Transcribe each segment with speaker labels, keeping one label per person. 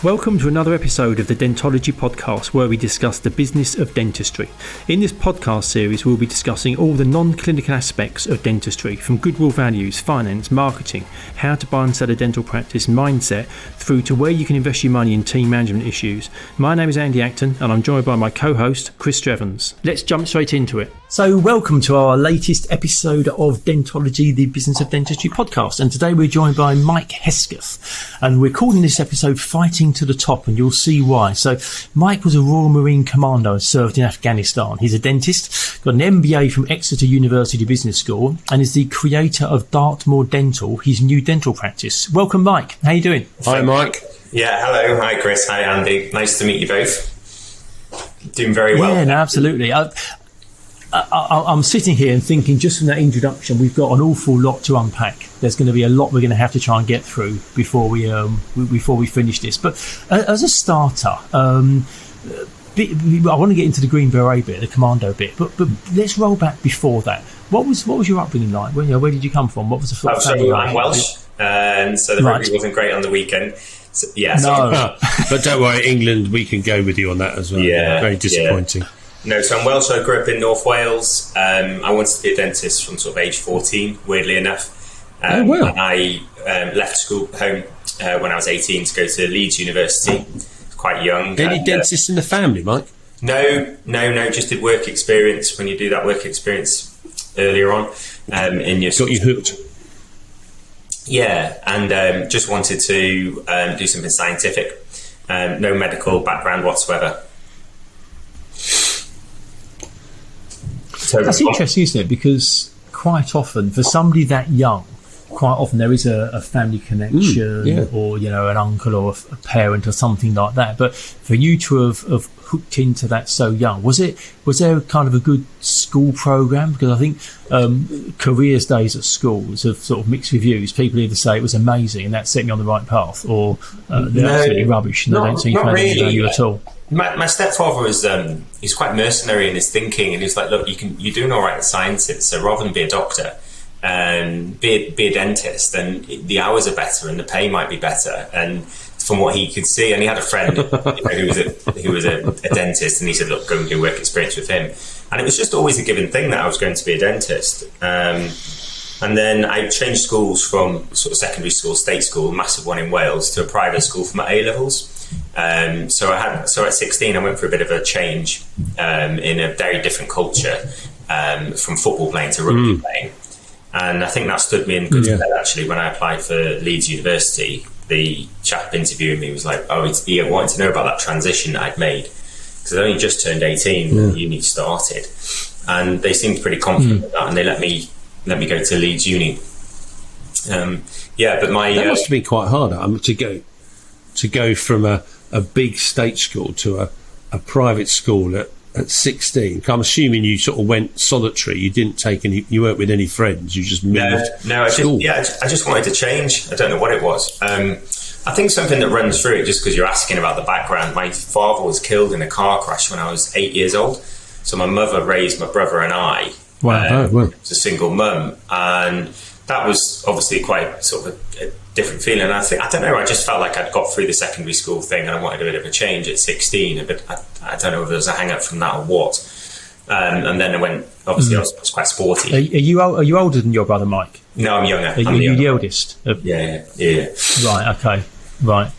Speaker 1: Welcome to another episode of the Dentology podcast, where we discuss the business of dentistry. In this podcast series, we'll be discussing all the non-clinical aspects of dentistry, from goodwill values, finance, marketing, how to buy and sell a dental practice, mindset, through to where you can invest your money in team management issues. My name is Andy Acton, and I'm joined by my co-host, Chris Strevens. Let's jump straight into it. So welcome to our latest episode of Dentology, the Business of Dentistry podcast. And today we're joined by Mike Hesketh. And we're calling this episode Fighting to the Top, and you'll see why. So Mike was a Royal Marine Commando and served in Afghanistan. He's a dentist, got an MBA from Exeter University Business School, and is the creator of Dartmoor Dental, his new dental practice. Welcome, Mike. How are you doing?
Speaker 2: Hi, Mike.
Speaker 3: Yeah, hello. Hi, Chris. Hi, Andy. Nice to meet you both. Doing very well.
Speaker 1: Yeah, no, absolutely. I'm sitting here and thinking, just from that introduction, we've got an awful lot to unpack. There's going to be a lot we're going to have to try and get through before we finish this. But as a starter, I want to get into the Green Beret bit, the Commando bit. But let's roll back before that. What was your upbringing like? Where did you come from? What was the sort of family like?
Speaker 3: I'm Welsh, so the rugby wasn't great on the weekend. So,
Speaker 2: but don't worry, England, we can go with you on that as well.
Speaker 3: Yeah,
Speaker 2: very disappointing.
Speaker 3: Yeah. No, so I'm Welsh. I grew up in North Wales. I wanted to be a dentist from sort of age 14, weirdly enough. And I left school home when I was 18 to go to Leeds University. Quite young.
Speaker 2: Any dentists in the family, Mike?
Speaker 3: No. Just did work experience. When you do that work experience earlier on in your
Speaker 2: got you hooked.
Speaker 3: Yeah, and just wanted to do something scientific. No medical background whatsoever.
Speaker 1: That's interesting, isn't it? Because quite often, for somebody that young, quite often there is a family connection or, an uncle or a parent or something like that. But for you to have hooked into that so young, was there kind of a good school program? Because I think careers days at schools have sort of mixed reviews. People either say it was amazing and that set me on the right path, or they're absolutely rubbish and they don't seem to have any value at all.
Speaker 3: My stepfather was he's quite mercenary in his thinking, and he's like, look, you're doing all right at sciences, so rather than be a doctor and be a dentist, and the hours are better and the pay might be better. And from what he could see, and he had a friend who was a dentist, and he said, look, go and do work experience with him. And it was just always a given thing that I was going to be a dentist. And then I changed schools from sort of secondary school, state school, massive one in Wales, to a private school for my A-levels. So at 16 I went for a bit of a change in a very different culture, from football playing to rugby playing, and I think that stood me in good stead actually. When I applied for Leeds University, the chap interviewing me was like, he wanted to know about that transition that I'd made, because I'd only just turned 18 when uni started, and they seemed pretty confident with that, and they let me go to Leeds Uni. But that
Speaker 2: must have been quite hard to go from a big state school to a private school at 16. I'm assuming you sort of went solitary. You didn't take any. You weren't with any friends. You just moved.
Speaker 3: I just wanted to change. I don't know what it was. I think something that runs through it, just because you're asking about the background. My father was killed in a car crash when I was 8 years old. So my mother raised my brother and I.
Speaker 2: Wow.
Speaker 3: It was a single mum, and that was obviously quite sort of a different feeling. And I don't know, I just felt like I'd got through the secondary school thing and I wanted a bit of a change at 16, but I don't know if there was a hang up from that or what. And then I went, obviously I was quite sporty.
Speaker 1: Are you older than your brother, Mike?
Speaker 3: No, I'm younger.
Speaker 1: Are you the eldest?
Speaker 3: Yeah.
Speaker 1: Right, okay, right.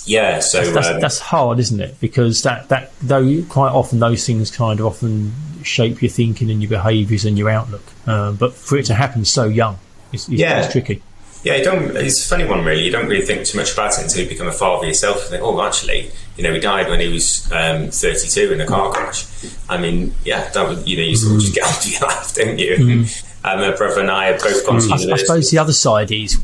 Speaker 3: Yeah, so
Speaker 1: that's hard, isn't it? Because that though quite often those things kind of often shape your thinking and your behaviours and your outlook. But for it to happen so young, it's tricky.
Speaker 3: Yeah, it's a funny one, really. You don't really think too much about it until you become a father yourself. You think, actually, he died when he was 32 in a car crash. I mean, that was, you sort of just get on with your life, don't you? My brother and I have both gone to university.
Speaker 1: I suppose the other side is,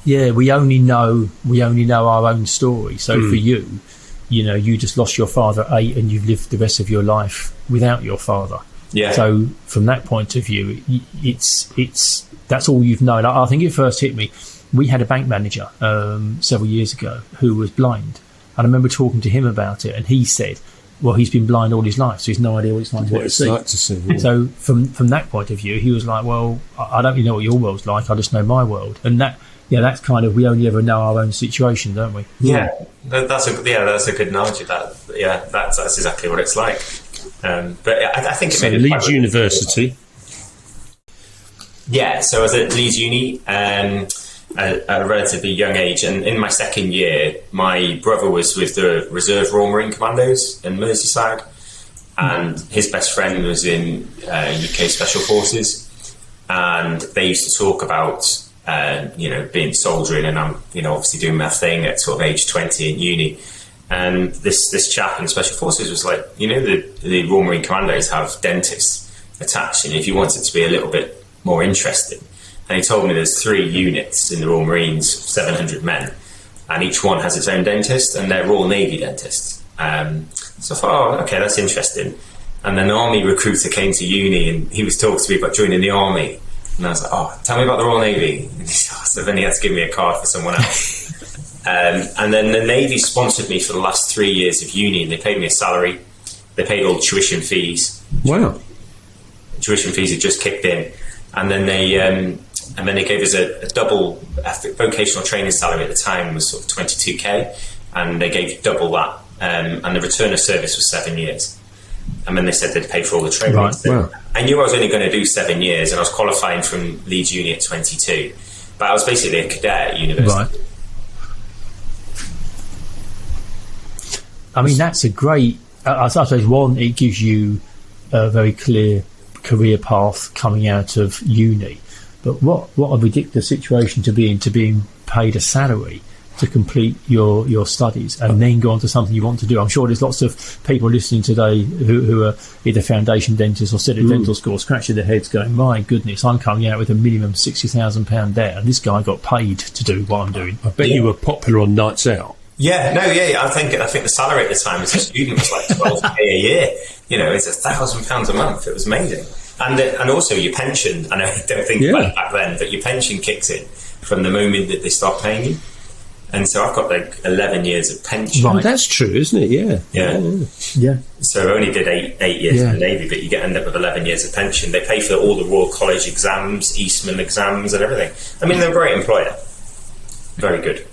Speaker 1: we only know our own story. So for you, you just lost your father at 8 and you've lived the rest of your life without your father.
Speaker 3: Yeah.
Speaker 1: So from that point of view, that's all you've known. I think it first hit me. We had a bank manager several years ago who was blind, and I remember talking to him about it, and he said, well, he's been blind all his life, so he's no idea what it's like to see. Yeah. So from that point of view, he was like, well, I don't really know what your world's like, I just know my world. And that's kind of, we only ever know our own situation, don't we?
Speaker 3: Yeah, that's a good analogy. That's exactly what it's like. But I think it made it
Speaker 2: Leeds University.
Speaker 3: Yeah, so I was at Leeds Uni at a relatively young age, and in my second year, my brother was with the Reserve Royal Marine Commandos in Merseyside, and his best friend was in UK Special Forces, and they used to talk about being soldiering, and I'm obviously doing my thing at sort of age 20 in uni. And this chap in Special Forces was like, the Royal Marine Commandos have dentists attached, and if you wanted to be a little bit more interesting, and he told me there's 3 units in the Royal Marines, 700 men, and each one has its own dentist, and they're Royal Navy dentists. So I thought, okay, that's interesting. And then an army recruiter came to uni, and he was talking to me about joining the army, and I was like, tell me about the Royal Navy. So then he had to give me a card for someone else. And then the Navy sponsored me for the last 3 years of uni, and they paid me a salary. They paid all tuition fees.
Speaker 2: Wow.
Speaker 3: Tuition fees had just kicked in, and then they gave us a double vocational training salary. At the time was sort of 22k, and they gave double that. And the return of service was 7 years. And then they said they'd pay for all the training.
Speaker 2: Right. Wow.
Speaker 3: I knew I was only going to do 7 years, and I was qualifying from Leeds Uni at 22, but I was basically a cadet at university.
Speaker 1: Right. I mean, that's a great, I suppose, one, it gives you a very clear career path coming out of uni. But what a ridiculous situation to be in, to being paid a salary to complete your studies and then go on to something you want to do. I'm sure there's lots of people listening today who are either foundation dentists or sit at dental school scratching their heads going, my goodness, I'm coming out with a minimum £60,000 debt, and this guy got paid to do what I'm doing.
Speaker 2: I bet you were popular on nights out.
Speaker 3: Yeah, I think the salary at the time as a student was like 12k a year. It's £1,000 a month. It was amazing. And also your pension, I know I don't think about it back then, but your pension kicks in from the moment that they start paying you. And so I've got like 11 years of pension.
Speaker 2: Right, that's true, isn't it? Yeah.
Speaker 3: So I only did eight years in the Navy, but you end up with 11 years of pension. They pay for all the Royal College exams, Eastman exams and everything. I mean, they're a great employer. Very good.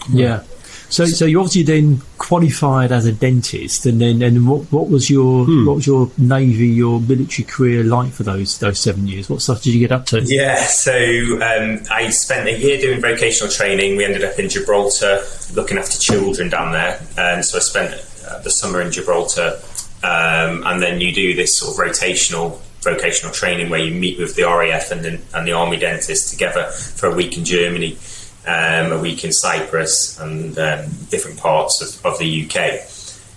Speaker 1: Yeah. So you obviously then qualified as a dentist, and what was your Navy, your military career like for those 7 years? What stuff did you get up to?
Speaker 3: Yeah, so I spent a year doing vocational training. We ended up in Gibraltar looking after children down there, and so I spent the summer in Gibraltar, and then you do this sort of rotational vocational training where you meet with the RAF and the Army dentist together for a week in Germany. A week in Cyprus and different parts of the UK.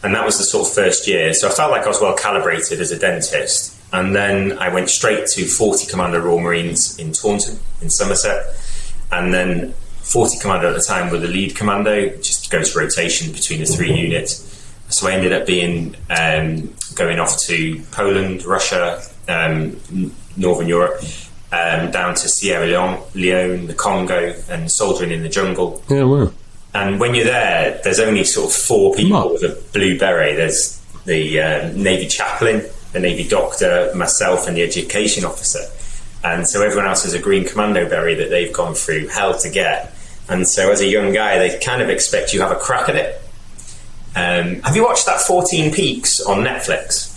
Speaker 3: And that was the sort of first year. So I felt like I was well calibrated as a dentist. And then I went straight to 40 Commando Royal Marines in Taunton, in Somerset. And then 40 Commando at the time were the lead commando, just goes rotation between the 3 units. So I ended up going off to Poland, Russia, Northern Europe, down to Sierra Leone, the Congo, and soldiering in the jungle.
Speaker 2: Yeah, wow.
Speaker 3: And when you're there, there's only sort of 4 people with a blue beret. There's the Navy chaplain, the Navy doctor, myself, and the education officer. And so everyone else has a green commando beret that they've gone through hell to get. And so as a young guy, they kind of expect you have a crack at it. Have you watched that 14 Peaks on Netflix?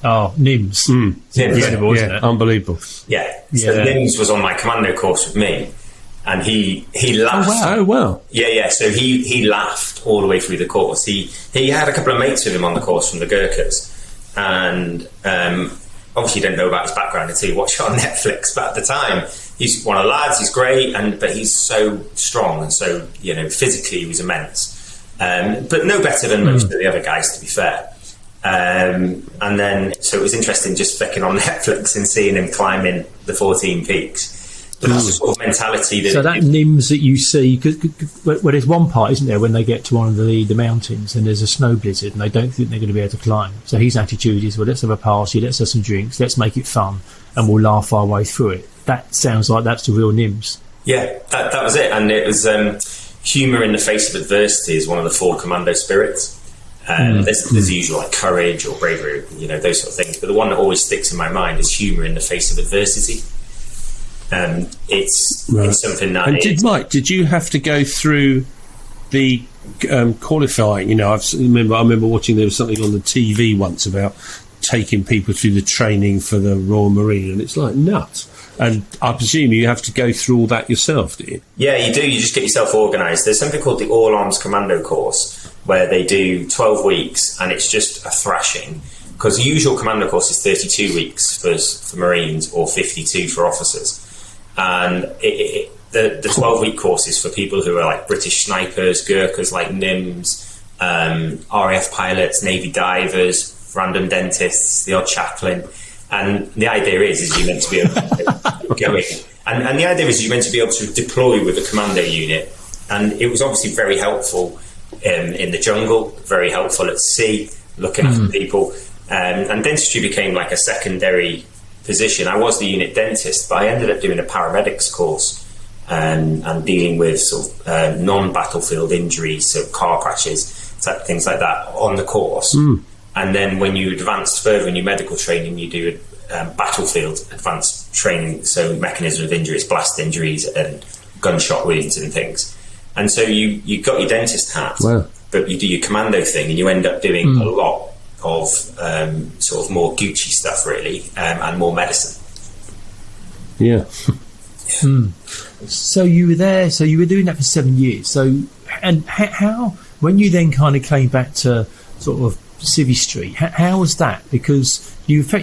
Speaker 1: Oh, Nims.
Speaker 3: Nims.
Speaker 1: Incredible, isn't it?
Speaker 2: Unbelievable.
Speaker 3: Yeah. So Nims was on my commando course with me, and he laughed.
Speaker 2: Oh, wow.
Speaker 3: Yeah. So he laughed all the way through the course. He had a couple of mates with him on the course from the Gurkhas, and obviously you don't know about his background until you watch it on Netflix. But at the time, he's one of the lads. He's great, but he's so strong and so physically he was immense, but no better than most of the other guys, to be fair. And then, so it was interesting just flicking on Netflix and seeing him climbing the 14 Peaks. But that's the sort of mentality that...
Speaker 1: So that Nims that you see, well, there's one part, isn't there, when they get to one of the mountains and there's a snow blizzard and they don't think they're going to be able to climb. So his attitude is, well, let's have a party, let's have some drinks, let's make it fun, and we'll laugh our way through it. That sounds like that's the real Nims.
Speaker 3: Yeah, that was it. And it was humour in the face of adversity is one of the 4 commando spirits. There's the usual like courage or bravery, those sort of things. But the one that always sticks in my mind is humour in the face of adversity. It's something that.
Speaker 2: And did you have to go through the qualifying? I remember watching, there was something on the TV once about taking people through the training for the Royal Marine, and it's like nuts. And I presume you have to go through all that yourself, do you?
Speaker 3: Yeah, you do. You just get yourself organised. There's something called the All Arms Commando course, where they do 12 weeks, and it's just a thrashing. Because the usual commando course is 32 weeks for Marines or 52 for officers. And the 12-week course is for people who are like British snipers, Gurkhas like NIMS, RAF pilots, Navy divers, random dentists, the odd chaplain. And the idea is you're meant to be able to go in. And the idea is you're meant to be able to deploy with a commando unit. And it was obviously very helpful in the jungle, very helpful at sea, looking after people. And dentistry became like a secondary position. I was the unit dentist, but I ended up doing a paramedics course and dealing with sort of non-battlefield injuries, so car crashes, things like that on the course. And then when you advance further in your medical training, you do battlefield advanced training, so mechanism of injuries, blast injuries and gunshot wounds and things. And so you got your dentist hat, but you do your commando thing, and you end up doing a lot of sort of more Gucci stuff, really, and more medicine.
Speaker 1: Yeah. So you were there. So you were doing that for 7 years. So, and how, when you then kind of came back to sort of Civvy Street, how was that? Because you were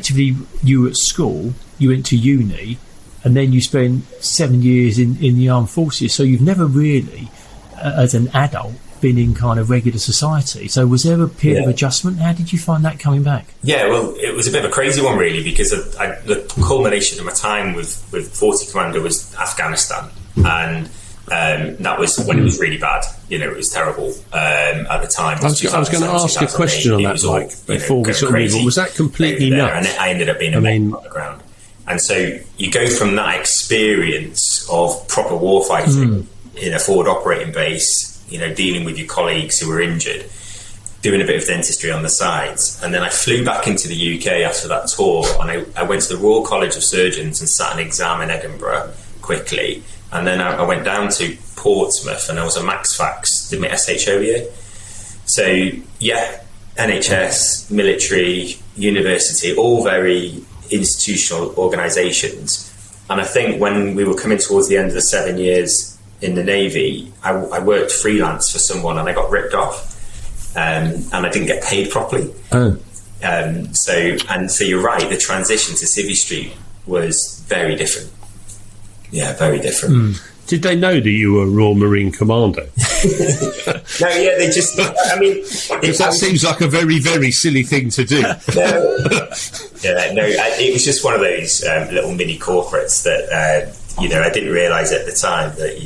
Speaker 1: at school, you went to uni, and then you spent 7 years in the armed forces. So you've never really, as an adult, been in kind of regular society. So was there a period of adjustment? How did you find that coming back?
Speaker 3: Yeah, well, it was a bit of a crazy one, really, because the culmination of my time with 40 Commando was Afghanistan, and that was when it was really bad. It was terrible at the time.
Speaker 2: I was going to ask a question on that, Mike, before we sort of move on. Was that completely nuts?
Speaker 3: And I ended up being a man on the ground. And so you go from that experience of proper warfighting in a forward operating base, dealing with your colleagues who were injured, doing a bit of dentistry on the sides. And then I flew back into the UK after that tour, and I went to the Royal College of Surgeons and sat an exam in Edinburgh quickly. And then I went down to Portsmouth, and I was a Max Fax, did my SHO year. So, yeah, NHS, military, university, all very institutional organisations. And I think when we were coming towards the end of the 7 years in the Navy, I worked freelance for someone, and I got ripped off, and I didn't get paid properly. So you're right, the transition to Civvy Street was very different. Yeah, very different.
Speaker 2: Did they know that you were a Royal Marine Commando?
Speaker 3: No, yeah, they just, I mean...
Speaker 2: that seems like a very, very silly thing to do.
Speaker 3: It was just one of those little mini corporates that, I didn't realise at the time that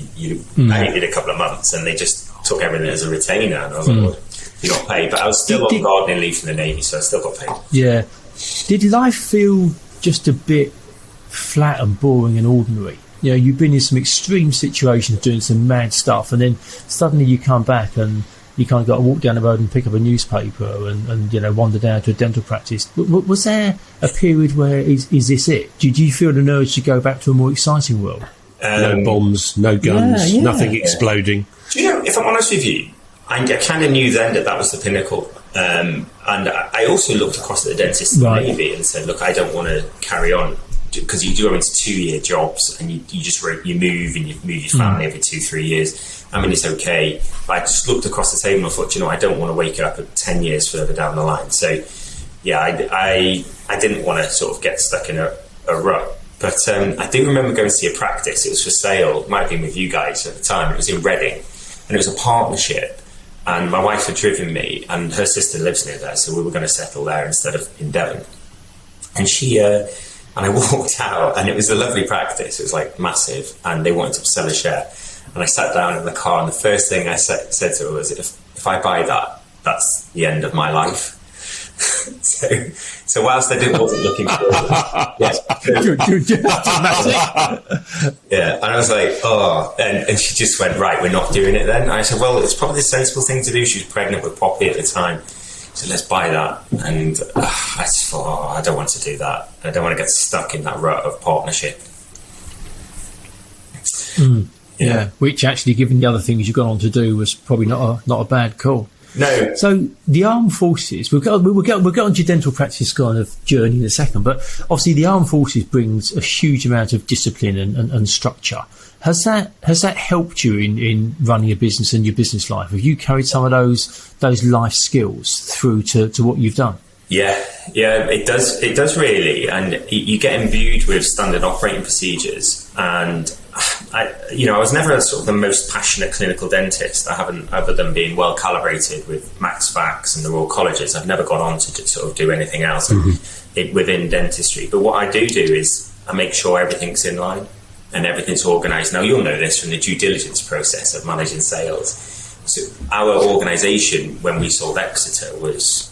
Speaker 3: I only did a couple of months, and they just took everything as a retainer, and I was like, well, you got paid. But I was still on gardening leave from the Navy, so I still got paid.
Speaker 1: Yeah. Did life feel just a bit flat and boring and ordinary? You've been in some extreme situations doing some mad stuff, and then suddenly you come back and you kind of got to walk down the road and pick up a newspaper and wander down to a dental practice. Was there a period where is this it? Did you feel the urge to go back to a more exciting world?
Speaker 2: No bombs, no guns, nothing exploding.
Speaker 3: Do you know, if I'm honest with you, I kind of knew then that was the pinnacle. And I also looked across at the dentist in the Navy and said, look, I don't want to carry on. Because you do go into 2-year jobs, and you move and you move your family every 2-3 years. I mean, it's okay. But I just looked across the table and thought, I don't want to wake up at 10 years further down the line. So, yeah, I didn't want to sort of get stuck in a rut. But I do remember going to see a practice. It was for sale. It might have been with you guys at the time. It was in Reading, and it was a partnership. And my wife had driven me, and her sister lives near there, so we were going to settle there instead of in Devon. And and I walked out, and it was a lovely practice. It was like massive, and they wanted to sell a share. And I sat down in the car, and the first thing I said to her was, if I buy that, that's the end of my life. so whilst I wasn't looking for it, and I was like, oh, and she just went, right, we're not doing it then. And I said, well, it's probably the sensible thing to do. She was pregnant with Poppy at the time. So let's buy that. And I just thought, I don't want to do that. I don't want to get stuck in that rut of partnership.
Speaker 1: Yeah, which actually, given the other things you've gone on to do, was probably not a bad call.
Speaker 3: No.
Speaker 1: So the armed forces, we'll get onto your dental practice kind of journey in a second, but obviously the armed forces brings a huge amount of discipline and structure. Has that helped you in running a business and your business life? Have you carried some of those life skills through to what you've done?
Speaker 3: Yeah, it does really, and you get imbued with standard operating procedures. And I was never sort of the most passionate clinical dentist. I haven't, other than being well calibrated with Max Fax and the Royal Colleges, I've never gone on to sort of do anything else within dentistry. But what I do is I make sure everything's in line and everything's organised. Now, you'll know this from the due diligence process of managing sales. So our organisation, when we sold Exeter, was,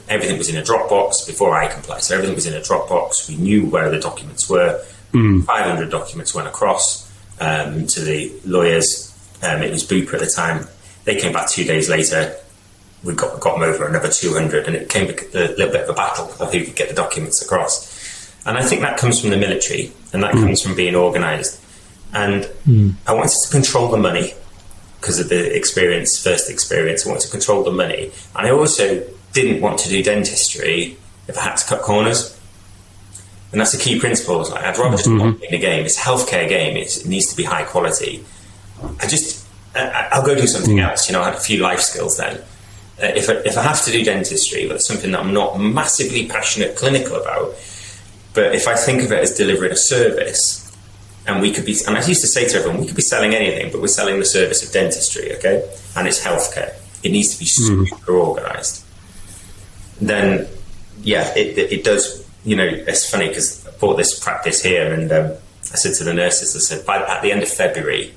Speaker 3: everything was in a Dropbox before I complied. So everything was in a Dropbox. We knew where the documents were. 500 documents went across to the lawyers. It was Bupa at the time. They came back 2 days later. We got them over another 200, and it became a little bit of a battle of who could get the documents across. And I think that comes from the military, and that comes from being organised. And I wanted to control the money because of the first experience. I wanted to control the money. And I also didn't want to do dentistry if I had to cut corners. And that's a key principle. Like, I'd rather just want in the game. It's a healthcare game. It needs to be high quality. I'll go do something else. I had a few life skills then. If I have to do dentistry, that's something that I'm not massively passionate clinical about. But if I think of it as delivering a service, and we could be, and I used to say to everyone, we could be selling anything, but we're selling the service of dentistry, okay? And it's healthcare. It needs to be super organised. Then, yeah, it does. It's funny because I bought this practice here, and I said to the nurses, I said, at the end of February,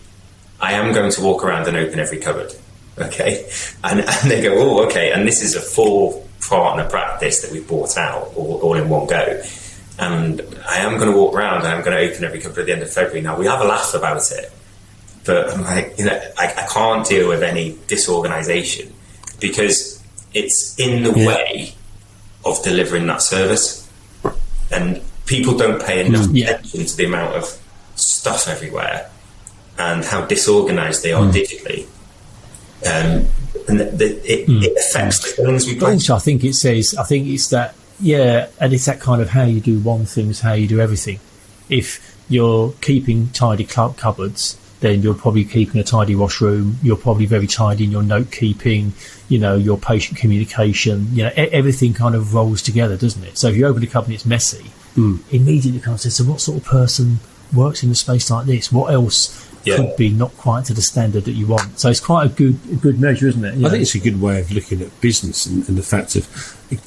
Speaker 3: I am going to walk around and open every cupboard, okay? And they go, oh, okay. And this is a full partner practice that we bought out all in one go. And I am going to walk around and I'm going to open every cupboard at the end of February. Now, we have a laugh about it, but I'm like, I can't deal with any disorganisation because it's in the way of delivering that service. And people don't pay enough attention to the amount of stuff everywhere and how disorganised they are digitally. And it affects the feelings we play.
Speaker 1: Also, I think it's that, and it's that kind of how you do one thing is how you do everything. If you're keeping tidy cupboards, then you're probably keeping a tidy washroom. You're probably very tidy in your note keeping, your patient communication. Everything kind of rolls together, doesn't it? So if you open a cupboard and it's messy, immediately kind of says, so what sort of person works in a space like this? What else could be not quite to the standard that you want? So it's quite a good measure, isn't it?
Speaker 2: I think it's a good way of looking at business and the fact of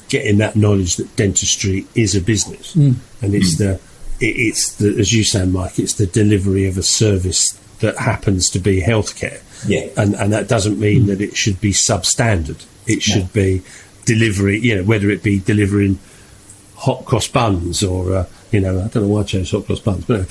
Speaker 2: getting that knowledge that dentistry is a business, and it's the as you say, Mike, it's the delivery of a service that happens to be healthcare, and that doesn't mean that it should be substandard. It should be delivery, whether it be delivering hot cross buns or I don't know why I chose hot cross buns, but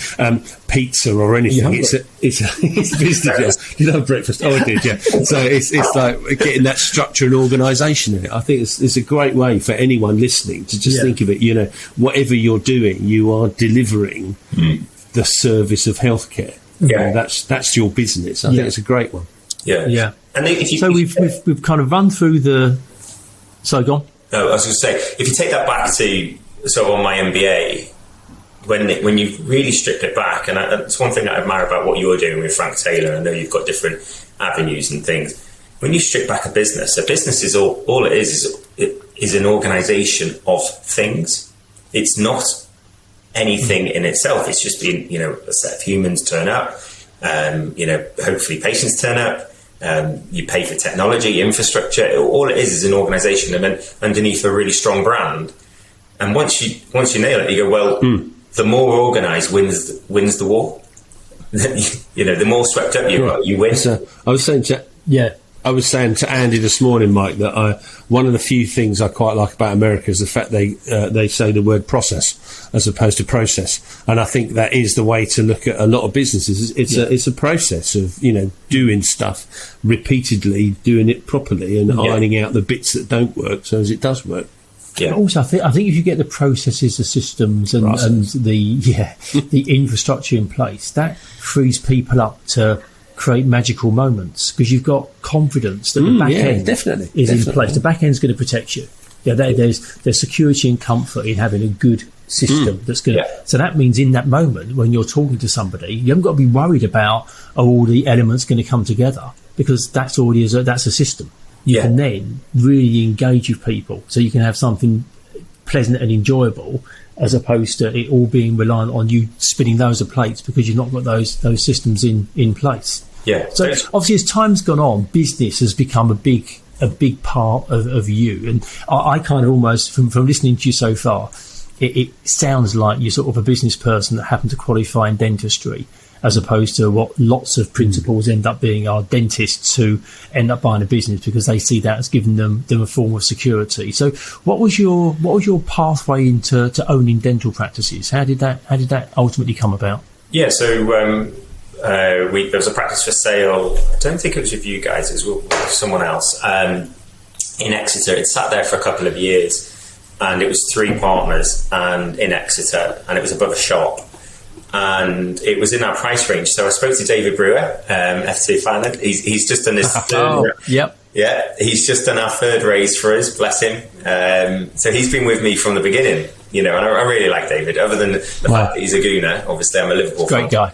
Speaker 2: pizza or anything. It's business. You know, breakfast. Oh, I did, yeah. So it's like getting that structure and organisation in it. I think it's a great way for anyone listening to just think of it. Whatever you're doing, you are delivering the service of healthcare. Yeah, that's your business. I think it's a great one.
Speaker 3: Yeah. And
Speaker 1: we've kind of run through the. So go on.
Speaker 3: No, I was going to say, if you take that back to sort of on my MBA, when you really stripped it back, and it's one thing I admire about what you're doing with Frank Taylor. I know you've got different avenues and things. When you strip back a business is all it is an organisation of things. It's not anything in itself. It's just being, a set of humans turn up, hopefully patients turn up. You pay for technology, infrastructure. All it is an organisation, and then underneath a really strong brand. And once you nail it, you go, well, the more organised wins the war. The more swept up you are, you win.
Speaker 2: So I was saying to Andy this morning, Mike, that one of the few things I quite like about America is the fact they say the word process as opposed to process, and I think that is the way to look at a lot of businesses. It's a process of doing stuff repeatedly, doing it properly, and ironing out the bits that don't work so as it does work.
Speaker 3: Yeah.
Speaker 1: But also, I think if you get the processes, the systems, and the infrastructure in place, that frees people up to create magical moments, because you've got confidence that the back end is in place. The back end is going to protect you. Yeah, there's security and comfort in having a good system that's going to. So that means in that moment when you're talking to somebody, you haven't got to be worried about all the elements going to come together, because that's already that's a system. You can then really engage with people, so you can have something pleasant and enjoyable, as opposed to it all being reliant on you spinning loads of plates because you've not got those systems in place.
Speaker 3: Yeah.
Speaker 1: So obviously, as time's gone on, business has become a big part of you. And I kind of almost, from listening to you so far, it sounds like you're sort of a business person that happened to qualify in dentistry, as opposed to what lots of principals end up being are dentists who end up buying a business because they see that as giving them a form of security. So what was your pathway into owning dental practices? How did that ultimately come about?
Speaker 3: Yeah, so there was a practice for sale. I don't think it was with you guys, it was with someone else, in Exeter. It sat there for a couple of years, and it was 3 partners and in Exeter, and it was above a shop, and it was in our price range. So I spoke to David Brewer, FT Finland. He's just done his third, he's just done our 3rd raise for us, bless him. So he's been with me from the beginning, and I really like David, other than the fact that he's a gooner. Obviously, I'm a Liverpool fan.
Speaker 1: Great guy.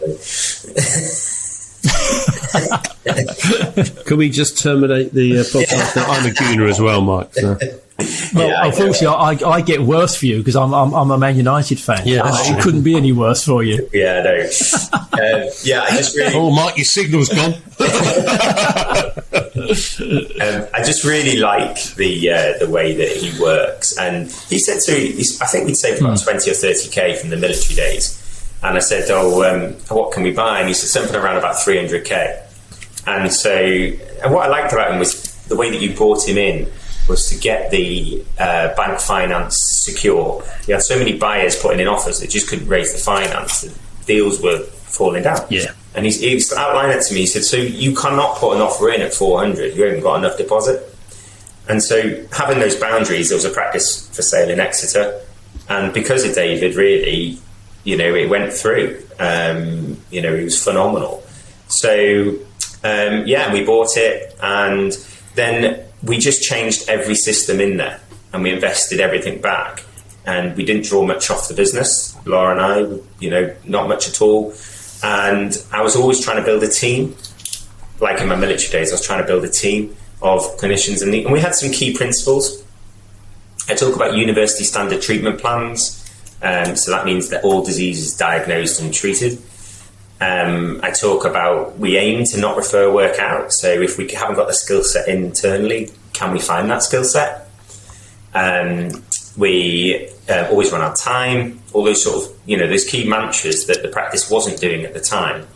Speaker 2: Can we just terminate the podcast now? I'm a gooner as well, Mike. So.
Speaker 1: Well, unfortunately, I get worse for you because I'm a Man United fan.
Speaker 2: Yeah,
Speaker 1: it couldn't be any worse for you.
Speaker 3: Yeah, no. I just really.
Speaker 2: Oh, Mike, your signal's gone.
Speaker 3: I just really like the way that he works, and he said I think we'd saved about 20 or 30k from the military days, and I said, what can we buy? And he said something around about 300k. And what I liked about him was the way that you brought him in was to get the bank finance secure. You had so many buyers putting in offers that just couldn't raise the finance. The deals were falling down.
Speaker 1: Yeah.
Speaker 3: And he outlined it to me. He said, so you cannot put an offer in at 400. You haven't got enough deposit. And so having those boundaries, there was a practice for sale in Exeter. And because of David, really, it went through. He was phenomenal. So, we bought it, and then we just changed every system in there, and we invested everything back, and we didn't draw much off the business. Laura and I, not much at all. And I was always trying to build a team. Like in my military days, I was trying to build a team of clinicians, and we had some key principles. I talk about university standard treatment plans. So that means that all diseases diagnosed and treated. I talk about, we aim to not refer work out. So if we haven't got the skill set internally, can we find that skill set? We always run our time, all those sort of, those key mantras that the practice wasn't doing at the time.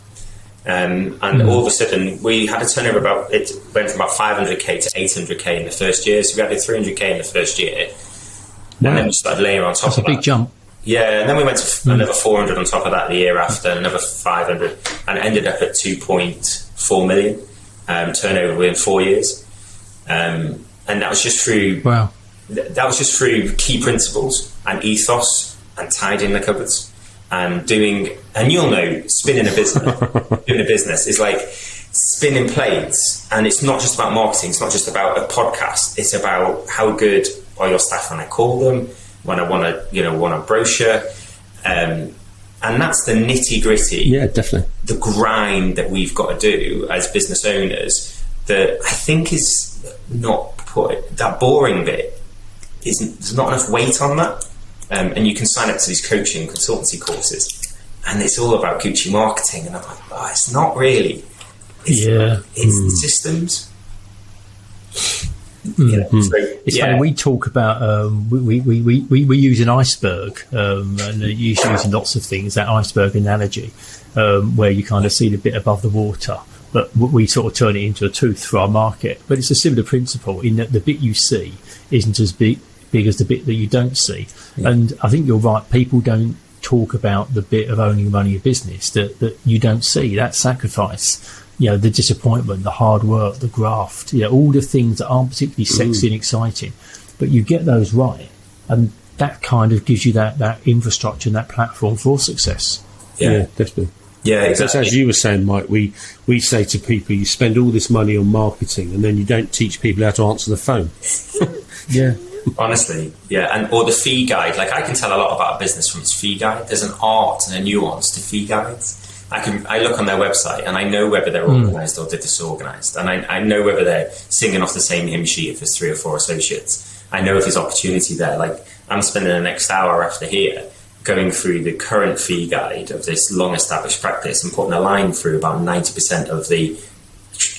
Speaker 3: And all of a sudden we had a turnover it went from about 500k to 800k in the first year. So we had a 300k in the first year. And then we started layering on top of that.
Speaker 1: That's a big jump.
Speaker 3: Yeah, and then we went to another 400 on top of that the year after, another 500, and it ended up at 2.4 million turnover within 4 years. And that was just through that was just through key principles and ethos and tidying the cupboards and you'll know, spinning a business, doing a business is like spinning plates, and it's not just about marketing, it's not just about a podcast, it's about how good are your staff when I call them, when I want a brochure, and that's the nitty gritty.
Speaker 2: Yeah, definitely. The
Speaker 3: grind that we've got to do as business owners that I think is not put. That boring bit there's not enough weight on that, and you can sign up to these coaching consultancy courses, and it's all about Gucci marketing, and I'm like, it's not really. It's systems. So,
Speaker 1: it's funny, we talk about we use an iceberg, and using lots of things, that iceberg analogy, where you kind of see the bit above the water, but we sort of turn it into a tooth for our market. But it's a similar principle in that the bit you see isn't as big as the bit that you don't see. And I think you're right, people don't talk about the bit of owning and running a business that you don't see, that sacrifice, the disappointment, the hard work, the graft, all the things that aren't particularly sexy and exciting. But you get those right, and that kind of gives you that infrastructure and that platform for success.
Speaker 2: Yeah, definitely.
Speaker 3: Yeah, exactly.
Speaker 2: As you were saying, Mike, we say to people, you spend all this money on marketing and then you don't teach people how to answer the phone.
Speaker 1: Yeah.
Speaker 3: Honestly, yeah, or the fee guide. Like, I can tell a lot about a business from its fee guide. There's an art and a nuance to fee guides. I look on their website and I know whether they're organised or they're disorganised, and I know whether they're singing off the same hymn sheet if there's 3 or 4 associates. I know if there's opportunity there. Like, I'm spending the next hour after here going through the current fee guide of this long-established practice and putting a line through about 90% of the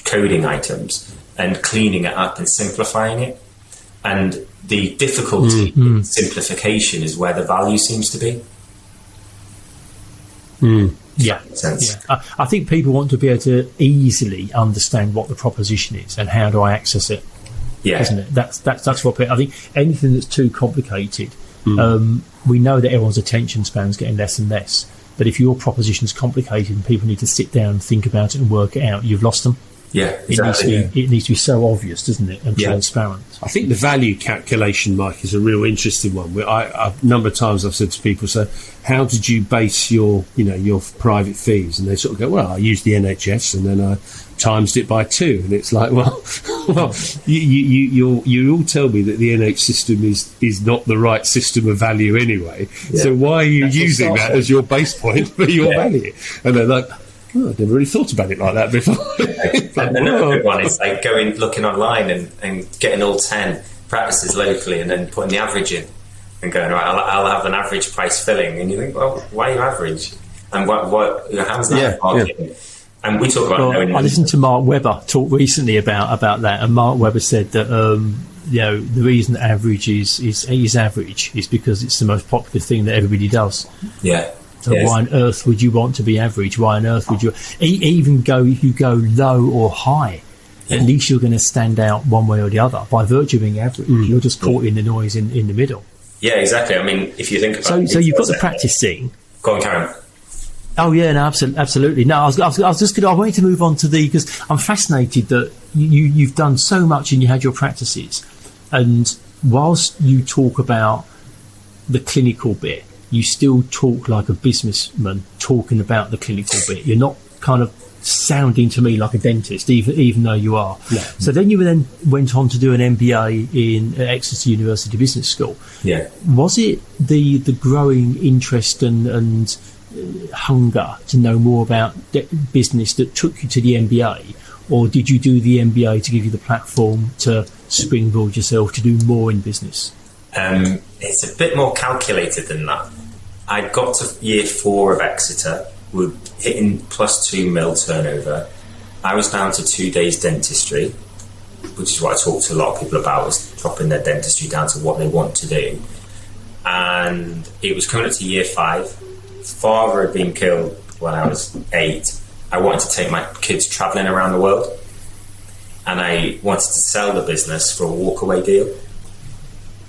Speaker 3: coding items and cleaning it up and simplifying it. And the difficulty in simplification is where the value seems to be.
Speaker 1: Yeah. I think people want to be able to easily understand what the proposition is and how do I access it.
Speaker 3: Yeah,
Speaker 1: isn't it? That's what I think. Anything that's too complicated, we know that everyone's attention span's getting less and less. But if your proposition's complicated and people need to sit down and think about it and work it out, you've lost them.
Speaker 3: Yeah, exactly.
Speaker 1: It needs to be so obvious, doesn't it, and transparent.
Speaker 2: I think the value calculation, Mike, is a real interesting one. A number of times I've said to people, so how did you base your private fees? And they sort of go, well, I used the NHS and then I times it by 2. And it's like, well, you all tell me that the NH system is not the right system of value anyway. Yeah. So why are you using that as your base point for your value? And they're like, oh, I've never really thought about it like that before.
Speaker 3: Another good one is like looking online and getting all 10 practices locally and then putting the average in and going, right, I'll have an average price filling. And you think, well, why are you average? And how's that marketing? Yeah. And we talk about knowing.
Speaker 1: I listened to Mark Webber talk recently about that, and Mark Webber said that the reason average is average is because it's the most popular thing that everybody does.
Speaker 3: Yeah.
Speaker 1: So why on earth would you want to be average? Why on earth would you even go if you go low or high? Yeah. At least you're going to stand out one way or the other. By virtue of being average, you're just caught in the noise in the middle.
Speaker 3: Yeah, exactly. I mean, if you think about
Speaker 1: so you've got the practice thing.
Speaker 3: Go on, Karen.
Speaker 1: Oh yeah, no, absolutely. No, I wanted to move on to because I'm fascinated that you've done so much and you had your practices, and whilst you talk about the clinical bit, you still talk like a businessman talking about the clinical bit. You're not kind of sounding to me like a dentist, even though you are. Yeah. So then you went on to do an MBA in Exeter University Business School.
Speaker 3: Yeah.
Speaker 1: Was it the growing interest and hunger to know more about business that took you to the MBA, or did you do the MBA to give you the platform to springboard yourself to do more in business?
Speaker 3: It's a bit more calculated than that. I got to year 4 of Exeter, we're hitting +2 mil turnover. I was down to 2 days dentistry, which is what I talk to a lot of people about, is dropping their dentistry down to what they want to do. And it was coming up to year 5. Father had been killed when I was 8. I wanted to take my kids travelling around the world, and I wanted to sell the business for a walkaway deal.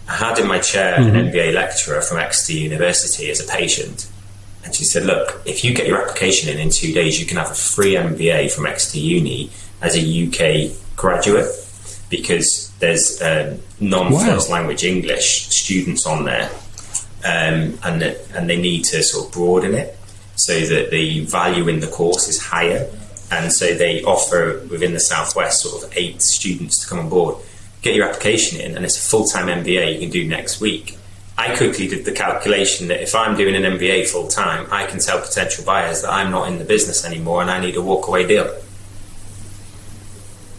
Speaker 3: I had in my chair an MBA lecturer from Exeter University as a patient, and she said, look, if you get your application in 2 days, you can have a free MBA from Exeter Uni as a UK graduate, because there's non-first language English students on there, and they need to sort of broaden it so that the value in the course is higher. And so they offer within the Southwest sort of 8 students to come on board. Get your application in, and it's a full-time MBA you can do next week. I quickly did the calculation that if I'm doing an MBA full-time, I can tell potential buyers that I'm not in the business anymore and I need a walk-away deal.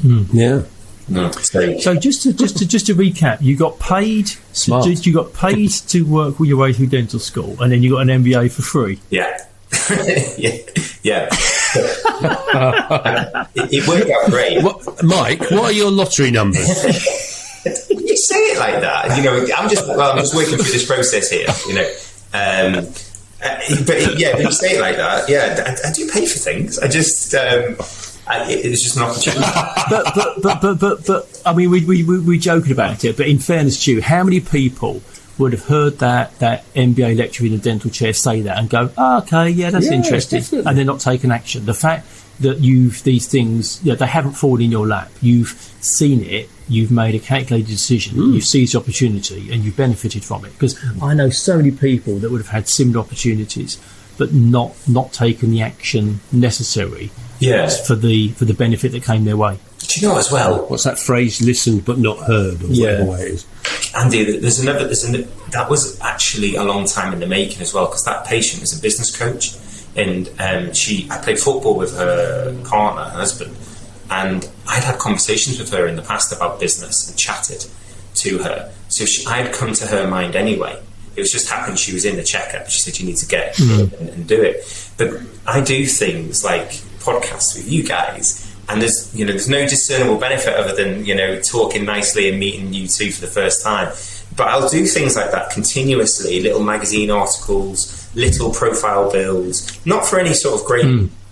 Speaker 2: Yeah.
Speaker 3: No,
Speaker 1: so just to recap, you got paid.
Speaker 2: Smart.
Speaker 1: You got paid to work your way through dental school, and then you got an MBA for free.
Speaker 3: Yeah. yeah. It worked out great.
Speaker 2: Mike, what are your lottery numbers?
Speaker 3: When you say it like that, I'm just working through this process here, but you say it like that. Yeah, I do pay for things. I just it was just an opportunity.
Speaker 1: but I mean, we joking about it. But in fairness to you, how many people would have heard that MBA lecturer in a dental chair say that and go, okay, yeah, that's interesting, definitely. And they're not taking action? The fact that these things, they haven't fallen in your lap. You've seen it, you've made a calculated decision, you've seized the opportunity, and you've benefited from it. Because I know so many people that would have had similar opportunities, but not taken the action necessary for the benefit that came their way.
Speaker 3: Do you know as well?
Speaker 2: What's that phrase? Listened but not heard, or whatever way it is.
Speaker 3: Andy, there's another. That was actually a long time in the making as well, because that patient was a business coach, and I played football with her partner, her husband, and I'd had conversations with her in the past about business and chatted to her. So I had come to her mind anyway. It was just happened she was in the checkup. She said, you need to get and do it. But I do things like podcasts with you guys, and there's no discernible benefit other than, talking nicely and meeting you two for the first time. But I'll do things like that continuously, little magazine articles, little profile builds, not for any sort of great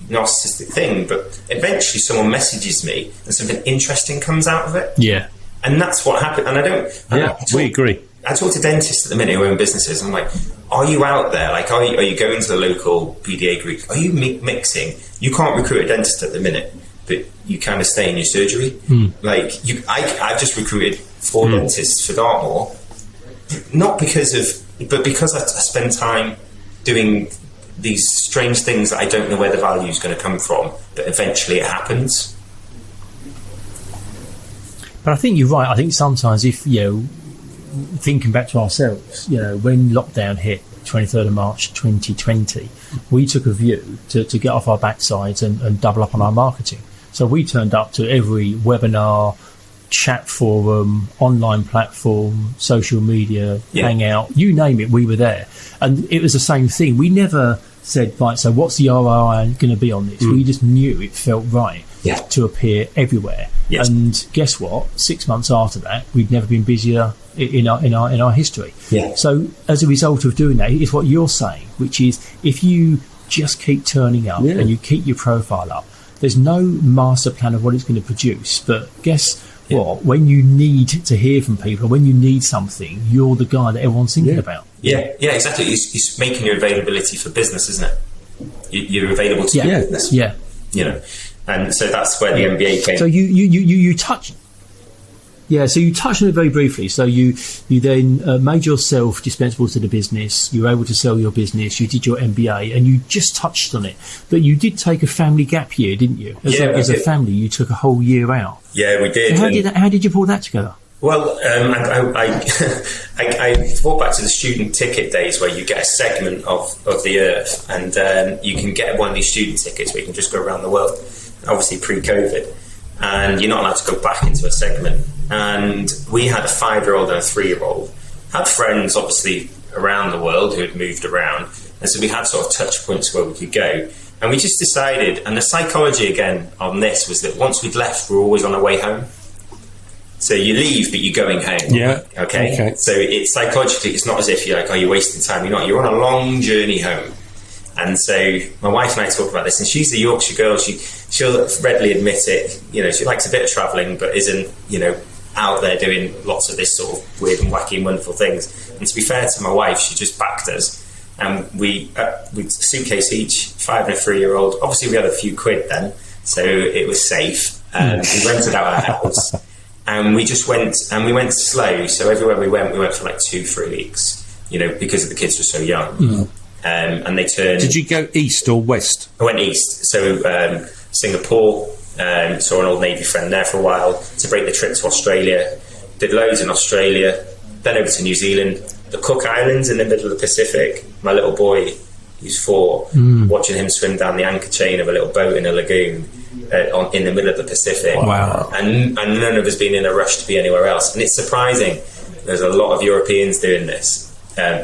Speaker 3: narcissistic thing, but eventually someone messages me and something interesting comes out of it.
Speaker 1: Yeah.
Speaker 3: And that's what happened. And
Speaker 2: we agree.
Speaker 3: I talk to dentists at the minute who own businesses. I'm like, are you out there? Like, are you going to the local PDA group? Are you mixing? You can't recruit a dentist at the minute, but you kind of stay in your surgery. I've just recruited 4 dentists for Dartmoor, but because I spend time doing these strange things that I don't know where the value is going to come from, but eventually it happens.
Speaker 1: But I think you're right. I think sometimes if, thinking back to ourselves, when lockdown hit 23rd of March 2020, we took a view to get off our backsides and double up on our marketing. So we turned up to every webinar, chat forum, online platform, social media, hangout, you name it, we were there. And it was the same thing. We never said, right, so what's the ROI going to be on this? We just knew it felt right to appear everywhere. Yes. And guess what? 6 months after that, we'd never been busier in our history. Yeah. So as a result of doing that, it's what you're saying, which is if you just keep turning up and you keep your profile up, there's no master plan of what it's going to produce. But guess what? When you need to hear from people, when you need something, you're the guy that everyone's thinking about.
Speaker 3: Yeah, exactly. It's making your availability for business, isn't it? You're available to business.
Speaker 1: Yeah.
Speaker 3: And so that's where the MBA came.
Speaker 1: So you touch. Yeah, so you touched on it very briefly. So you then made yourself dispensable to the business. You were able to sell your business. You did your MBA, and you just touched on it. But you did take a family gap year, didn't you? As a family, you took a whole year out.
Speaker 3: Yeah, we did.
Speaker 1: So how did you pull that together?
Speaker 3: Well, I thought back to the student ticket days where you get a segment of the earth, and you can get one of these student tickets where you can just go around the world. Obviously pre-COVID, and you're not allowed to go back into a segment. And we had a 5-year-old and a 3-year-old, had friends obviously around the world who had moved around, and so we had sort of touch points where we could go. And we just decided, and the psychology again on this was that once we'd left, we're always on our way home. So you leave, but you're going home.
Speaker 2: Yeah.
Speaker 3: Okay. So it's psychologically, it's not as if you're like, oh, you're wasting time. You're not. You're on a long journey home. And so my wife and I talk about this, and she's a Yorkshire girl. She'll readily admit it. She likes a bit of travelling, but isn't, out there doing lots of this sort of weird and wacky and wonderful things. And to be fair to my wife, she just backed us. And we suitcase each, 5 and a 3-year-old. Obviously, we had a few quid then, so it was safe. We rented out our house, and we just went, and we went slow. So everywhere we went for like 2-3 weeks, because the kids were so young. And they turned.
Speaker 2: Did you go east or west?
Speaker 3: I went east. So Singapore, saw an old Navy friend there for a while to break the trip to Australia. Did loads in Australia, then over to New Zealand, the Cook Islands in the middle of the Pacific. My little boy, who's 4, watching him swim down the anchor chain of a little boat in a lagoon in the middle of the Pacific.
Speaker 1: Wow.
Speaker 3: And none of us being in a rush to be anywhere else. And it's surprising. There's a lot of Europeans doing this.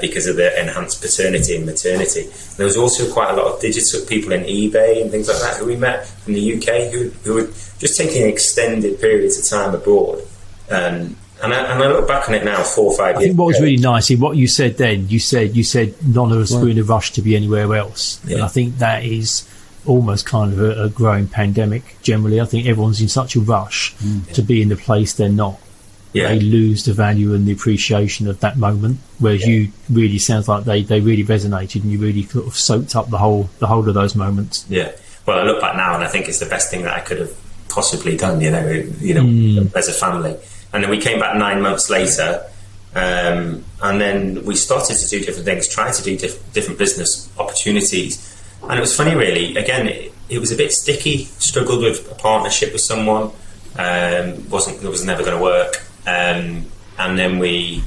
Speaker 3: Because of the enhanced paternity and maternity. There was also quite a lot of digital people in eBay and things like that who we met from the UK who were just taking extended periods of time abroad. And I look back on it now, 4 or 5 years
Speaker 1: I think what was
Speaker 3: ago.
Speaker 1: really nice in what you said then, you said none of us were in a rush to be anywhere else. Yeah. And I think that is almost kind of a growing pandemic generally. I think everyone's in such a rush to be in the place they're not. Yeah. They lose the value and the appreciation of that moment, whereas you really sounds like they really resonated and you really sort of soaked up the whole of those moments.
Speaker 3: Yeah. I look back now and I think it's the best thing that I could have possibly done, as a family. And then we came back 9 months later, and then we started to do different things, trying to do different business opportunities. And it was funny, really. Again, it was a bit sticky. Struggled with a partnership with someone. It was never going to work. And then we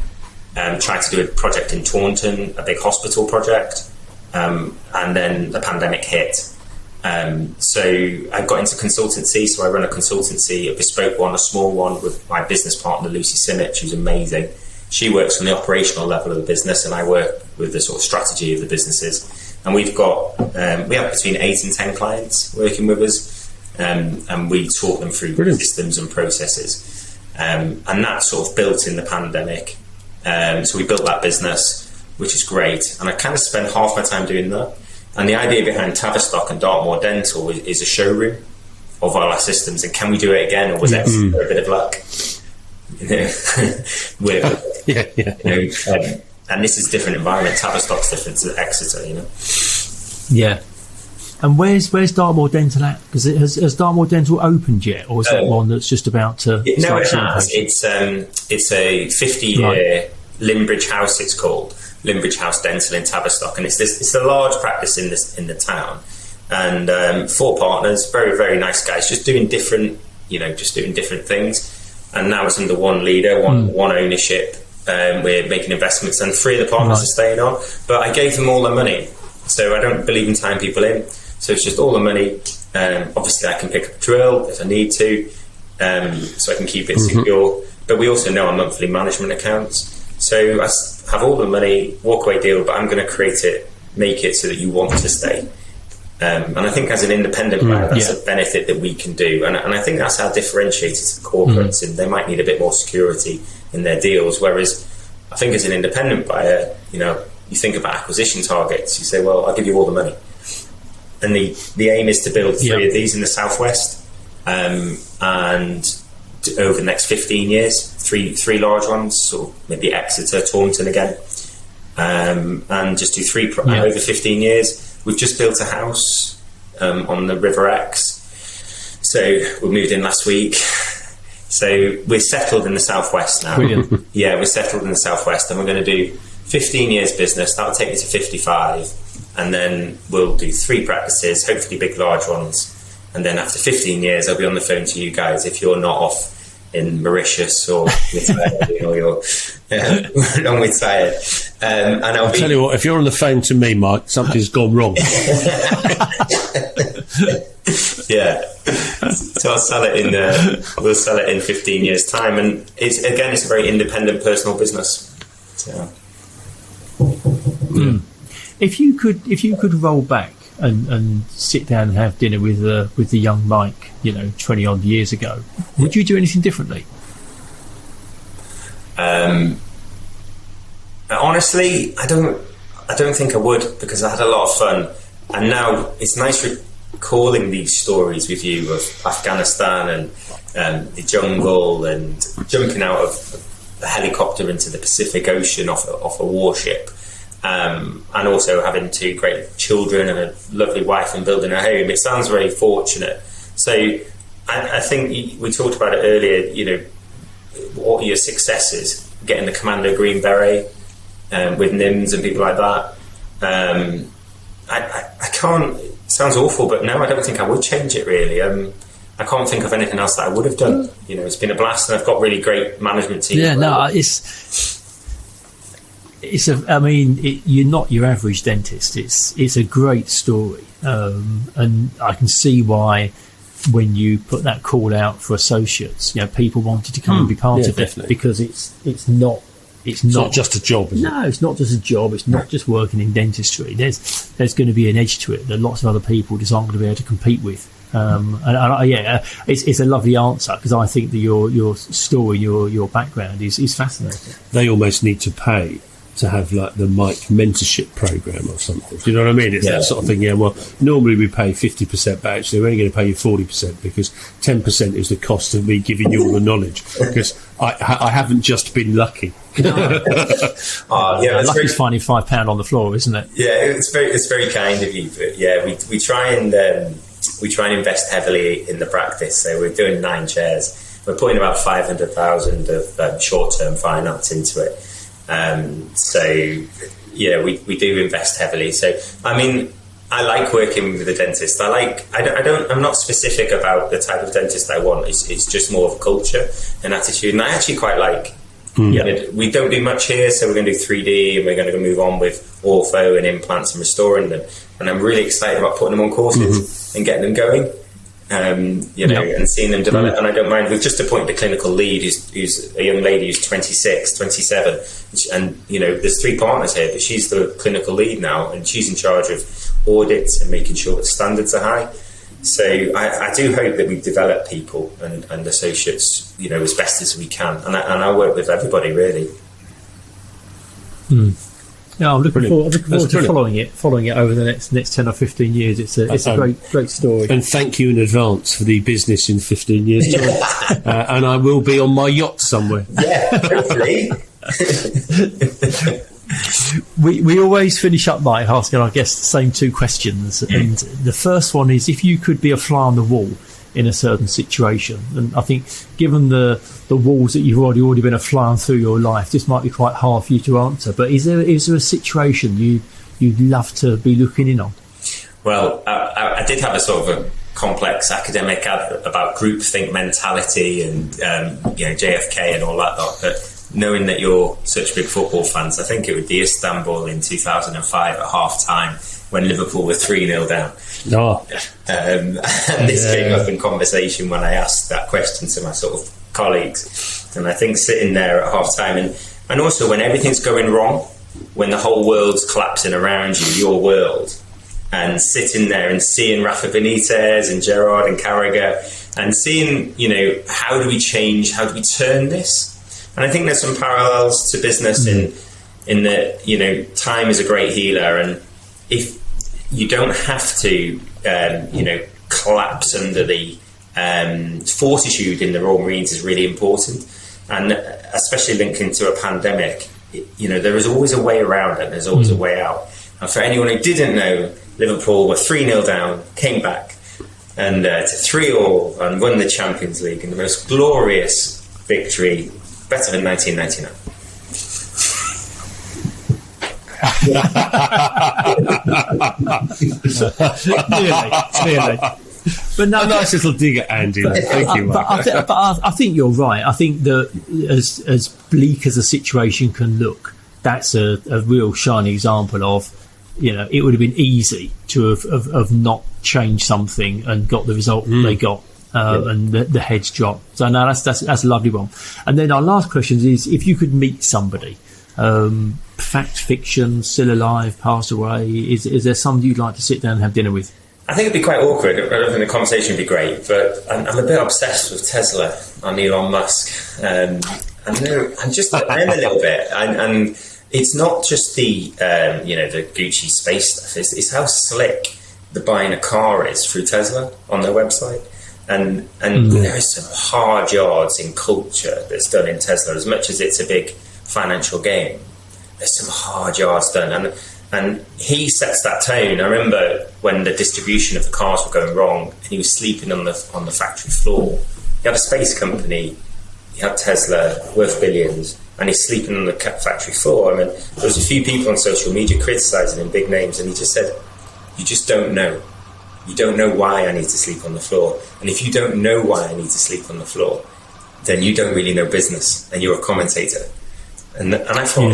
Speaker 3: tried to do a project in Taunton, a big hospital project. And then the pandemic hit. So I got into consultancy. So I run a consultancy, a bespoke one, a small one, with my business partner, Lucy Simic, who's amazing. She works on the operational level of the business, and I work with the sort of strategy of the businesses. And we have between 8 and 10 clients working with us, and we talk them through systems and processes. And that sort of built in the pandemic. So we built that business, which is great. And I kind of spent half my time doing that. And the idea behind Tavistock and Dartmoor Dental is a showroom of all our systems. And can we do it again, or was that a bit of luck? And this is a different environment. Tavistock's different to Exeter,
Speaker 1: Yeah. And where's Dartmoor Dental at? Because has Dartmoor Dental opened yet, or is that one that's just about to?
Speaker 3: No, it has. It's a 50-year Limbridge House. It's called Limbridge House Dental in Tavistock, and it's a large practice in the town. And 4 partners, very, very nice guys, just doing different things. And now it's under one leader, one ownership. We're making investments, and 3 of the partners are staying on. But I gave them all the money, so I don't believe in tying people in. So it's just all the money. Obviously, I can pick up a drill if I need to, so I can keep it secure. But we also know our monthly management accounts. So I have all the money, walkaway deal, but I'm going to make it so that you want to stay. And I think as an independent buyer, that's a benefit that we can do. And I think that's how differentiated to the corporates, and they might need a bit more security in their deals. Whereas I think as an independent buyer, you think about acquisition targets, you say, well, I'll give you all the money. And the aim is to build 3 of these in the southwest, and over the next 15 years, three large ones, sort of maybe Exeter, Taunton again, and just do 3 over 15 years. We've just built a house on the River Exe, so we moved in last week. So we're settled in the southwest now.
Speaker 1: Brilliant.
Speaker 3: Yeah, we're settled in the southwest, and we're going to do 15 years business. That'll take me to 55, and then we'll do 3 practices, hopefully big, large ones. And then after 15 years, I'll be on the phone to you guys if you're not off in Mauritius or retired, or you're long retired. And I'll
Speaker 2: tell you what, if you're on the phone to me, Mike, something's gone wrong.
Speaker 3: Yeah. So I'll sell it we'll sell it in 15 years' time, and it's a very independent personal business. So.
Speaker 1: If you could roll back and sit down and have dinner with the young Mike, 20 odd years ago, would you do anything differently?
Speaker 3: Honestly, I don't think I would, because I had a lot of fun, and now it's nice recalling these stories with you of Afghanistan and the jungle and jumping out of a helicopter into the Pacific Ocean off a warship. And also having 2 great children and a lovely wife and building a home. It sounds very fortunate. So I think we talked about it earlier, what are your successes? Getting the Commando Green Beret with NIMS and people like that. I can't, it sounds awful, but no, I don't think I would change it really. I can't think of anything else that I would have done. It's been a blast, and I've got really great management team.
Speaker 1: Yeah, no, you're not your average dentist. It's a great story, and I can see why when you put that call out for associates, people wanted to come and be part of it, because it's not
Speaker 2: just a job, is it? No,
Speaker 1: it's not just a job. It's not just working in dentistry. There's going to be an edge to it that lots of other people just aren't going to be able to compete with. It's a lovely answer, because I think that your story, your background is fascinating.
Speaker 2: They almost need to pay to have like the Mike mentorship program or something. Do you know what I mean? It's that sort of thing. Yeah, well, normally we pay 50%, but actually we're only going to pay you 40% because 10% is the cost of me giving you all the knowledge, because I haven't just been lucky.
Speaker 1: Lucky's finding £5 on the floor, isn't it?
Speaker 3: Yeah, it's very kind of you. But yeah, we try and we try and invest heavily in the practice. So we're doing 9 chairs. We're putting about 500,000 of short-term finance into it. So yeah, we do invest heavily. So I mean, I like working with a dentist. I'm not specific about the type of dentist I want. It's just more of culture and attitude. And I actually quite like. We don't do much here, so we're going to do 3D, and we're going to move on with ortho and implants and restoring them. And I'm really excited about putting them on courses and getting them going. And seeing them develop. And I don't mind. We've just appointed a clinical lead who's a young lady who's 26, 27. And, there's 3 partners here, but she's the clinical lead now, and she's in charge of audits and making sure that standards are high. So I do hope that we develop people and associates, as best as we can. And I work with everybody, really.
Speaker 1: Yeah, I'm looking forward to following it over the next 10 or 15 years. It's a great story.
Speaker 2: And thank you in advance for the business in 15 years' time. And I will be on my yacht somewhere.
Speaker 3: Yeah, hopefully.
Speaker 1: We always finish up by asking our guests the same 2 questions. And the first one is, if you could be a fly on the wall in a certain situation, and I think given the walls that you've already been a fly on through your life, this might be quite hard for you to answer, but is there a situation you'd love to be looking in on?
Speaker 3: Well, I did have a sort of a complex academic about groupthink mentality and JFK and all that lot, but knowing that you're such big football fans, I think it would be Istanbul in 2005 at half-time when Liverpool were 3-0 down.
Speaker 2: Oh.
Speaker 3: And this came up in conversation when I asked that question to my sort of colleagues. And I think sitting there at half-time and also when everything's going wrong, when the whole world's collapsing around you, your world, and sitting there and seeing Rafa Benitez and Gerrard and Carragher and seeing, how do we change, how do we turn this? And I think there's some parallels to business in that, time is a great healer. And if you don't have to, collapse under the fortitude in the Royal Marines is really important. And especially linking to a pandemic, there is always a way around it. There's always a way out. And for anyone who didn't know, Liverpool were 3-0 down, came back and to 3-3 and won the Champions League in the most glorious victory, better than 1999.
Speaker 1: Clearly. But no,
Speaker 2: a nice little dig at Andy. Thank you, Mark.
Speaker 1: I think you're right. I think that as bleak as a situation can look, that's a real shining example of, it would have been easy to have not changed something and got the result they got. And the heads drop. So no, that's a lovely one. And then our last question is, if you could meet somebody, fact, fiction, still alive, passed away, is there somebody you'd like to sit down and have dinner with?
Speaker 3: I think it'd be quite awkward. I don't think the conversation would be great, but I'm a bit obsessed with Tesla and Elon Musk. I am a little bit, and it's not just the the Gucci space stuff. It's how slick the buying a car is through Tesla on their website. And there is some hard yards in culture that's done in Tesla. As much as it's a big financial game, there's some hard yards done. And he sets that tone. I remember when the distribution of the cars were going wrong and he was sleeping on the factory floor. He had a space company, he had Tesla, worth billions, and he's sleeping on the factory floor. I mean, there was a few people on social media criticising him, big names, and he just said, "You just don't know. You don't know why I need to sleep on the floor. And if you don't know why I need to sleep on the floor, then you don't really know business, and you're a commentator." And I thought,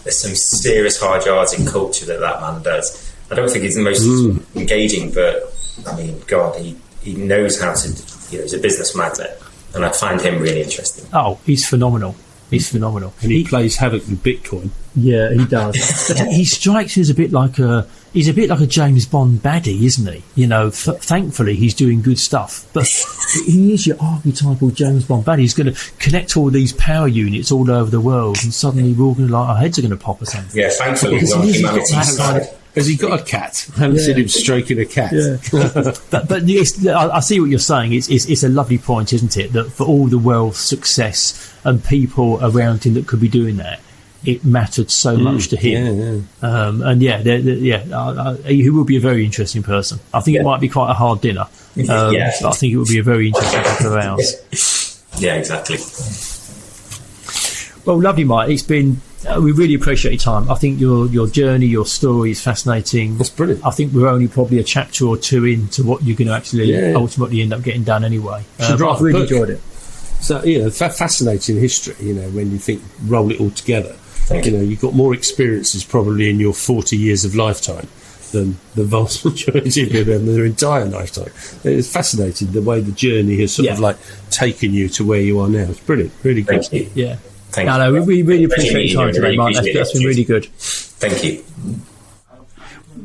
Speaker 3: there's some serious hard yards in culture that man does. I don't think he's the most engaging, but I mean, God, he knows how to. He's a business magnet, and I find him really interesting.
Speaker 1: Oh, he's phenomenal. And
Speaker 2: he plays havoc with Bitcoin.
Speaker 1: Yeah, he does. He strikes me as a bit like a James Bond baddie, isn't he? Thankfully he's doing good stuff, but he is your archetypal James Bond baddie. He's going to connect all these power units all over the world, and suddenly we're all going to our heads are going to pop or something.
Speaker 3: Yeah, thankfully he's on humanity's side.
Speaker 2: Has he got a cat? I haven't seen him stroking a cat.
Speaker 1: Yeah. but I see what you're saying. It's a lovely point, isn't it? That for all the wealth, success, and people around him that could be doing that, it mattered so much to him. He will be a very interesting person. I think it might be quite a hard dinner, but I think it will be a very interesting couple of hours.
Speaker 3: Yeah, exactly.
Speaker 1: Well, lovely, Mike. It's been. We really appreciate your time. I think your journey, your story is fascinating.
Speaker 2: That's brilliant.
Speaker 1: I think we're only probably a chapter or two into what you're going to actually ultimately end up getting done anyway. I've really enjoyed it.
Speaker 2: So, fascinating history, when you roll it all together. You've got more experiences probably in your 40 years of lifetime than the vast majority of them in their entire lifetime. It's fascinating the way the journey has sort of taken you to where you are now. It's brilliant, really good.
Speaker 3: Thank you.
Speaker 1: Yeah.
Speaker 3: Thank you.
Speaker 1: We really appreciate your time today, Mike. That's been really good.
Speaker 3: Thank you.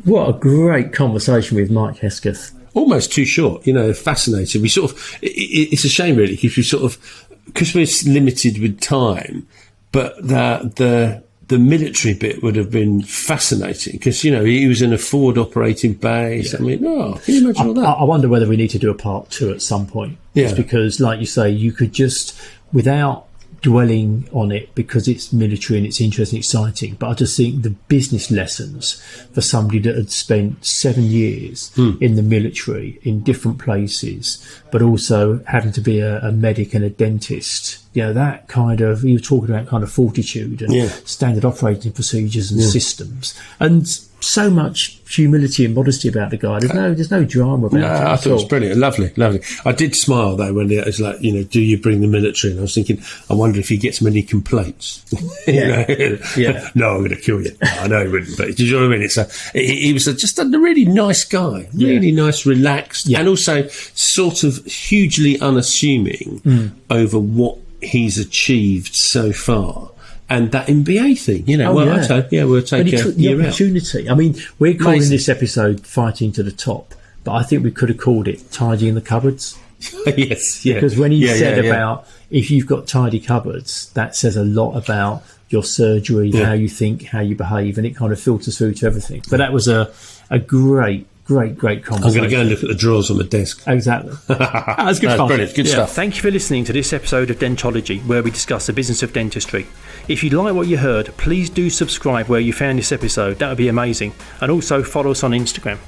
Speaker 1: What a great conversation with Mike Hesketh.
Speaker 2: Almost too short, fascinating. We sort of, it's a shame really, because we're limited with time, but the military bit would have been fascinating because, he was in a forward operating base. Yeah. Can you imagine all that?
Speaker 1: I wonder whether we need to do a part 2 at some point.
Speaker 2: Yeah.
Speaker 1: Just because, like you say, you could just, without dwelling on it because it's military and it's interesting, exciting, but I just think the business lessons for somebody that had spent 7 years in the military in different places, but also having to be a medic and a dentist, that kind of, you were talking about kind of fortitude and standard operating procedures and systems, and so much humility and modesty about the guy. There's no drama about it.
Speaker 2: I thought it was brilliant. Lovely. I did smile though when it was like, do you bring the military? And I was thinking, I wonder if he gets many complaints. No, I'm going to kill you. No, I know he wouldn't, but do you know what I mean? He was just a really nice guy, really nice, relaxed, and also sort of hugely unassuming over what he's achieved so far. And that MBA thing, we'll take
Speaker 1: the opportunity.
Speaker 2: Out.
Speaker 1: We're calling this episode Fighting to the Top, but I think we could have called it Tidying the Cupboards.
Speaker 2: Yes, yeah.
Speaker 1: Because when he said about if you've got tidy cupboards, that says a lot about your surgery, how you think, how you behave, and it kind of filters through to everything. But that was a great conversation.
Speaker 2: I'm going to go and look at the drawers on the desk.
Speaker 1: Exactly. That was good fun.
Speaker 2: Brilliant, good stuff.
Speaker 1: Thank you for listening to this episode of Dentology, where we discuss the business of dentistry. If you like what you heard, please do subscribe where you found this episode. That would be amazing. And also follow us on Instagram.